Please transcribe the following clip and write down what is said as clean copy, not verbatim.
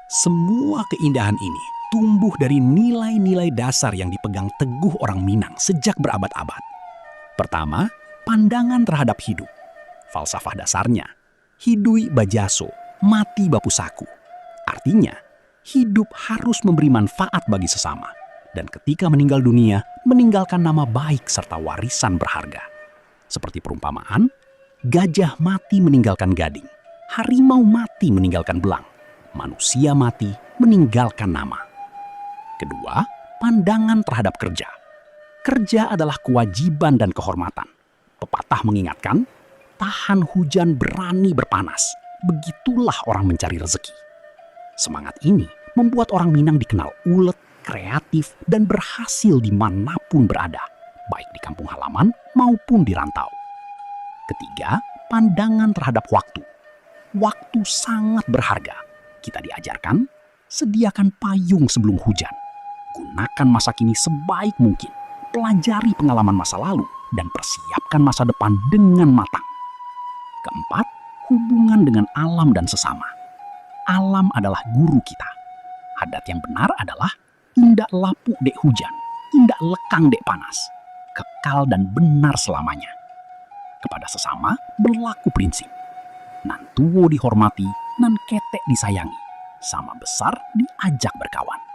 Semua keindahan ini tumbuh dari nilai-nilai dasar yang dipegang teguh orang Minang sejak berabad-abad. Pertama, pandangan terhadap hidup. Falsafah dasarnya, hidui bajaso, mati bapu saku. Artinya, hidup harus memberi manfaat bagi sesama. Dan ketika meninggal dunia, meninggalkan nama baik serta warisan berharga. Seperti perumpamaan, gajah mati meninggalkan gading, harimau mati meninggalkan belang, manusia mati meninggalkan nama. Kedua, pandangan terhadap kerja. Kerja adalah kewajiban dan kehormatan. Pepatah mengingatkan, tahan hujan berani berpanas, begitulah orang mencari rezeki. Semangat ini membuat orang Minang dikenal ulet, kreatif, dan berhasil dimanapun berada, baik di kampung halaman maupun di rantau. Ketiga, pandangan terhadap waktu. Waktu sangat berharga. Kita diajarkan, sediakan payung sebelum hujan. Gunakan masa kini sebaik mungkin. Pelajari pengalaman masa lalu dan persiapkan masa depan dengan matang. Keempat, hubungan dengan alam dan sesama. Alam adalah guru kita. Adat yang benar adalah indak lapuk dek hujan, indak lekang dek panas. Kekal dan benar selamanya. Kepada sesama berlaku prinsip. Nan tuwo dihormati, nan ketek disayangi. Sama besar diajak berkawan.